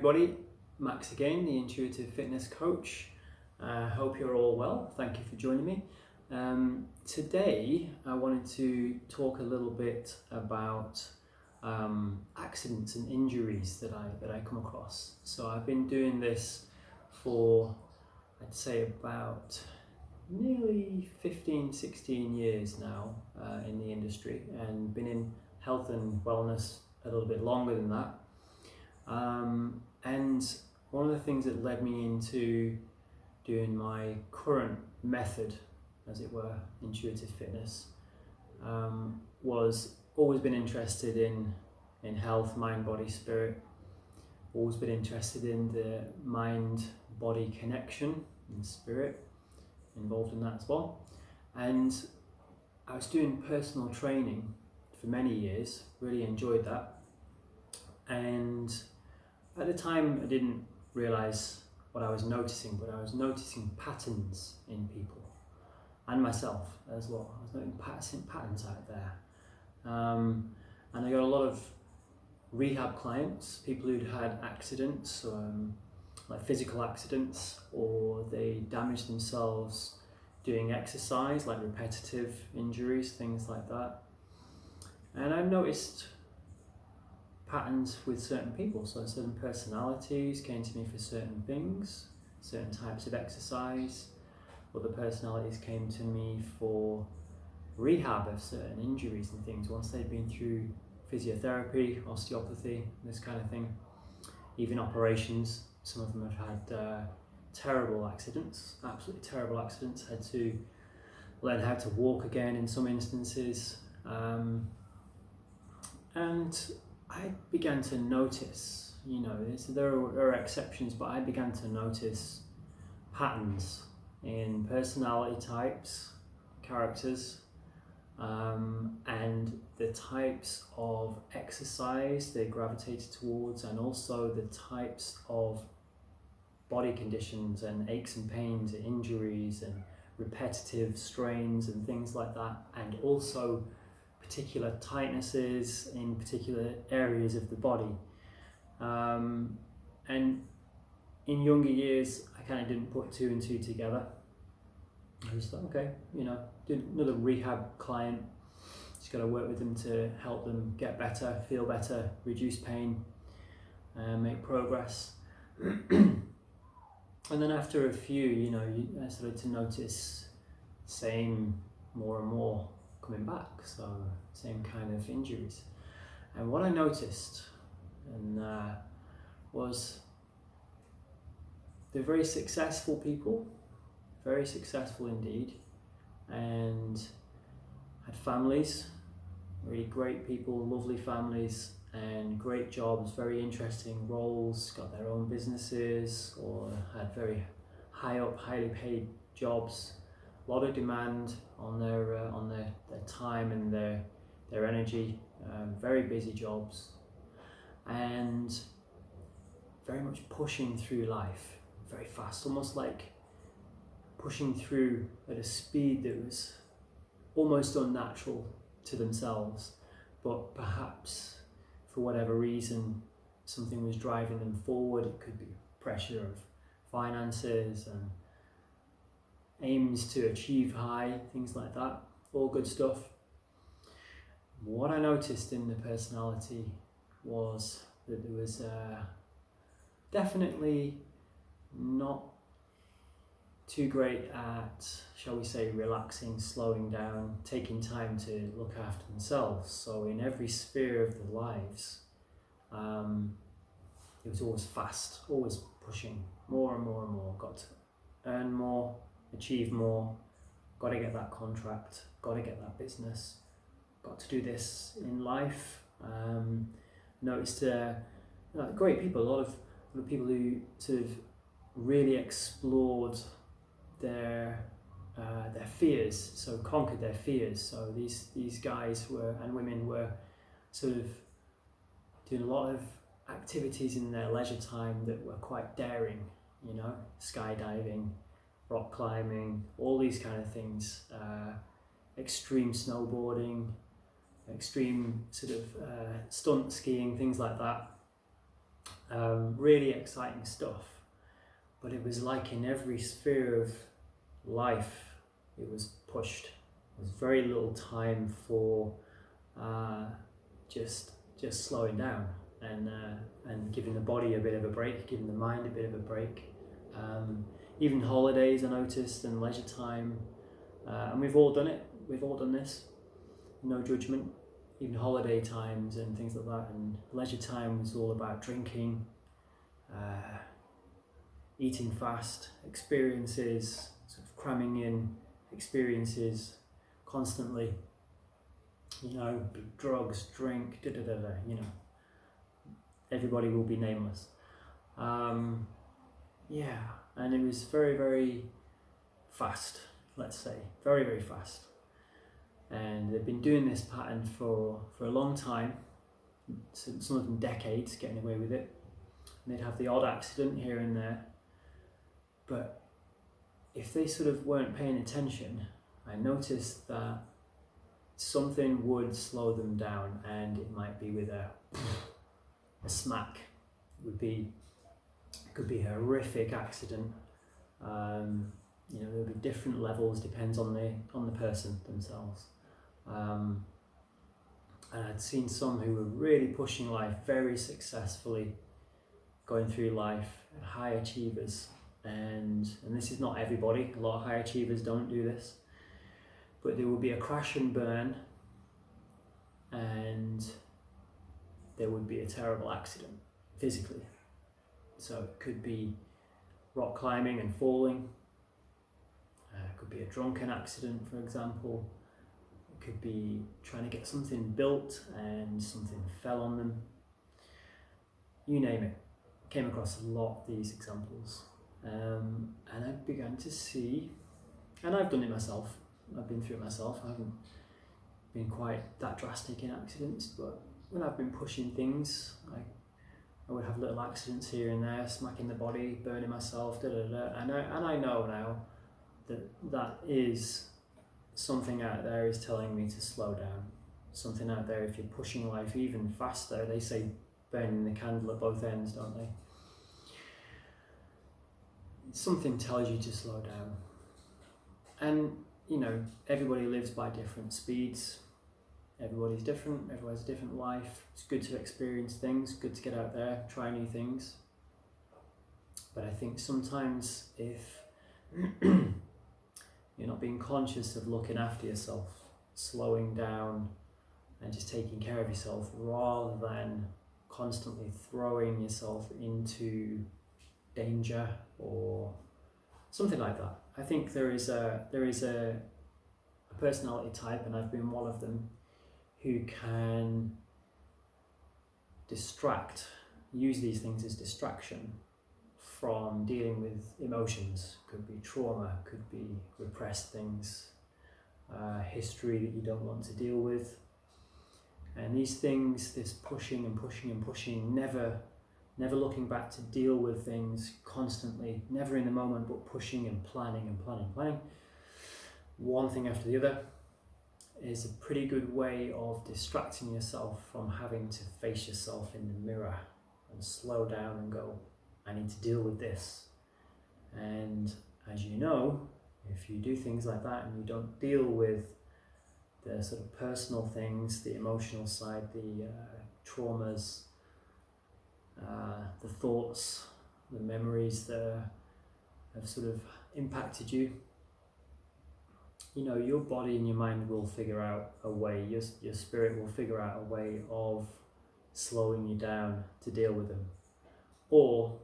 everybody, Max again, the Intuitive Fitness Coach. Hope you're all well. Thank you for joining me. Today I wanted to talk a little bit about accidents and injuries that I come across. So I've been doing this for, I'd say, about nearly 15-16 years now in the industry, and been in health and wellness a little bit longer than that. And one of the things that led me into doing my current method, as it were, intuitive fitness, was always been interested in health, mind, body, spirit. Always been interested in the mind-body connection and spirit, involved in that as well. And I was doing personal training for many years, really enjoyed that. And at the time I didn't realise what I was noticing, but I was noticing patterns in people and myself as well. I was noticing patterns out there. And I got a lot of rehab clients, people who'd had accidents, like physical accidents, or they damaged themselves doing exercise, like repetitive injuries, things like that. And I've noticed patterns with certain people, so certain personalities came to me for certain things, certain types of exercise. Other personalities came to me for rehab of certain injuries and things once they'd been through physiotherapy, osteopathy, this kind of thing, even operations. Some of them have had terrible accidents, absolutely terrible accidents, had to learn how to walk again in some instances. And I began to notice, there are exceptions, but I began to notice patterns in personality types, characters, and the types of exercise they gravitated towards, and also the types of body conditions and aches and pains and injuries and repetitive strains and things like that, and also particular tightnesses in particular areas of the body. And in younger years, I kind of didn't put two and two together. I just thought, okay, do another rehab client, just got to work with them to help them get better, feel better, reduce pain, make progress. And then after a few, I started to notice same more and more coming back, so same kind of injuries. And what I noticed was they're very successful people, very successful indeed, and had families, really great people, lovely families, and great jobs, very interesting roles, got their own businesses, or had very highly paid jobs. A lot of demand on their time and their energy, very busy jobs, and very much pushing through life very fast, almost like pushing through at a speed that was almost unnatural to themselves, but perhaps for whatever reason something was driving them forward. It could be pressure of finances and aims to achieve high, things like that, all good stuff. What I noticed in the personality was that there was definitely not too great at, shall we say, relaxing, slowing down, taking time to look after themselves. So in every sphere of their lives, it was always fast, always pushing more and more and more, got to earn more, achieve more, got to get that contract, got to get that business, got to do this in life. Noticed great people, a lot of people who sort of really explored their fears, so conquered their fears. So these guys and women were sort of doing a lot of activities in their leisure time that were quite daring, skydiving, rock climbing, all these kind of things, extreme snowboarding, extreme sort of stunt skiing, things like that. Really exciting stuff, but it was like in every sphere of life it was pushed. There was very little time for just slowing down and giving the body a bit of a break, giving the mind a bit of a break. Even holidays I noticed, and leisure time, and we've all done it. We've all done this. No judgment. Even holiday times and things like that, and leisure time was all about drinking, eating fast, experiences, sort of cramming in experiences constantly. Drugs, drink, everybody will be nameless. And it was very, very fast, let's say, very, very fast. And they've been doing this pattern for a long time, some of them decades, getting away with it. And they'd have the odd accident here and there, but if they sort of weren't paying attention, I noticed that something would slow them down, and it might be with a smack. It could be a horrific accident. There'll be different levels, depends on the person themselves. And I'd seen some who were really pushing life very successfully, going through life, high achievers, and this is not everybody. A lot of high achievers don't do this, but there will be a crash and burn, and there would be a terrible accident physically. So it could be rock climbing and falling. It could be a drunken accident, for example. It could be trying to get something built and something fell on them. You name it. Came across a lot of these examples. And I began to see, and I've done it myself, I've been through it myself. I haven't been quite that drastic in accidents, but when I've been pushing things, I would have little accidents here and there, smacking the body, burning myself, and I know now that is something out there is telling me to slow down. Something out there, if you're pushing life even faster, they say burning the candle at both ends, don't they? Something tells you to slow down. And everybody lives by different speeds. Everybody's different, everybody has a different life. It's good to experience things, good to get out there, try new things. But I think sometimes if you're not being conscious of looking after yourself, slowing down and just taking care of yourself, rather than constantly throwing yourself into danger or something like that. I think there is a personality type, and I've been one of them, who can use these things as distraction from dealing with emotions. Could be trauma, could be repressed things, history that you don't want to deal with. And these things, this pushing and pushing and pushing, never looking back to deal with things constantly, never in the moment, but pushing and planning, one thing after the other, is a pretty good way of distracting yourself from having to face yourself in the mirror and slow down and go, I need to deal with this. And as you know, if you do things like that and you don't deal with the sort of personal things, the emotional side, the traumas, the thoughts, the memories that have sort of impacted you, your body and your mind will figure out a way, your spirit will figure out a way of slowing you down to deal with them. Or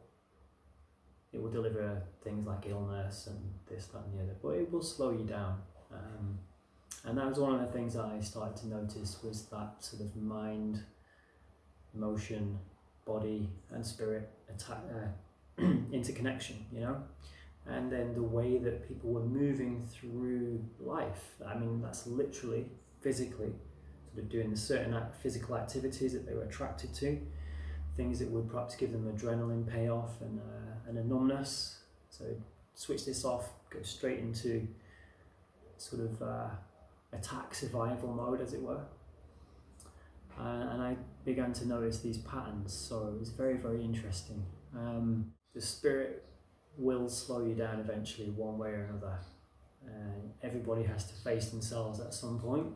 it will deliver things like illness and this, that and the other, but it will slow you down. And that was one of the things that I started to notice, was that sort of mind, emotion, body and spirit interconnection, and then the way that people were moving through life. I mean, that's literally, physically, sort of doing the certain physical activities that they were attracted to, things that would perhaps give them adrenaline payoff and a numbness. So switch this off, go straight into sort of attack survival mode, as it were. and I began to notice these patterns, so it was very, very interesting. The spirit will slow you down eventually, one way or another. Everybody has to face themselves at some point.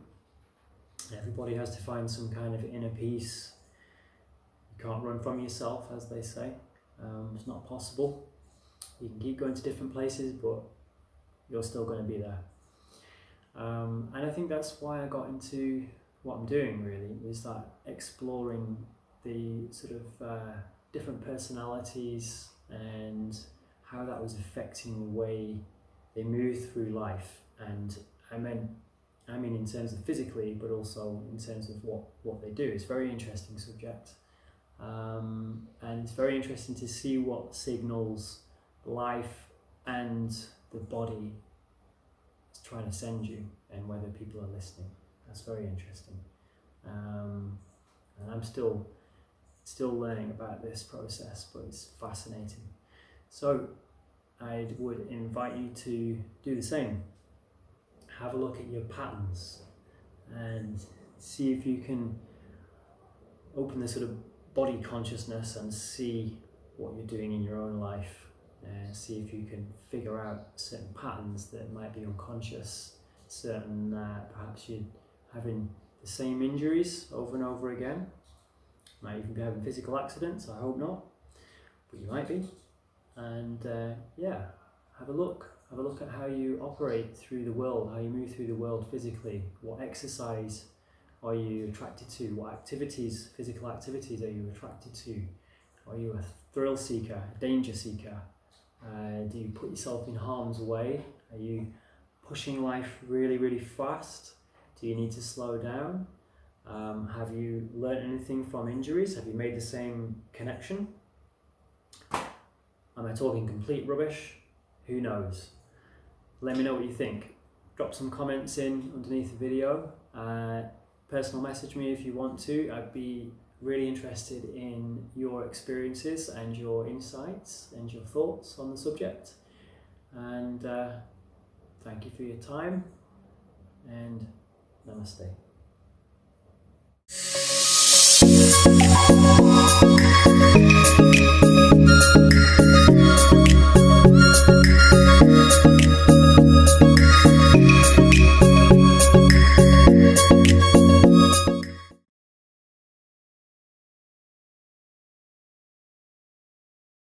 Everybody has to find some kind of inner peace. You can't run from yourself, as they say. It's not possible. You can keep going to different places, but you're still going to be there. And I think that's why I got into what I'm doing, really, is that exploring the sort of different personalities and how that was affecting the way they move through life. And I mean in terms of physically, but also in terms of what they do. It's a very interesting subject. And it's very interesting to see what signals life and the body is trying to send you, and whether people are listening. That's very interesting. And I'm still learning about this process, but it's fascinating. So I would invite you to do the same. Have a look at your patterns and see if you can open the sort of body consciousness and see what you're doing in your own life, and see if you can figure out certain patterns that might be unconscious, certain perhaps you're having the same injuries over and over again. Might even be having physical accidents, I hope not, but you might be. And have a look at how you operate through the world, how you move through the world physically. What exercise are you attracted to? What activities, physical activities, are you attracted to? Are you a thrill seeker, a danger seeker? Do you put yourself in harm's way? Are you pushing life really, really fast? Do you need to slow down? Have you learned anything from injuries? Have you made the same connection? Am I talking complete rubbish? Who knows? Let me know what you think. Drop some comments in underneath the video. Personal message me if you want to. I'd be really interested in your experiences and your insights and your thoughts on the subject. And thank you for your time, and namaste.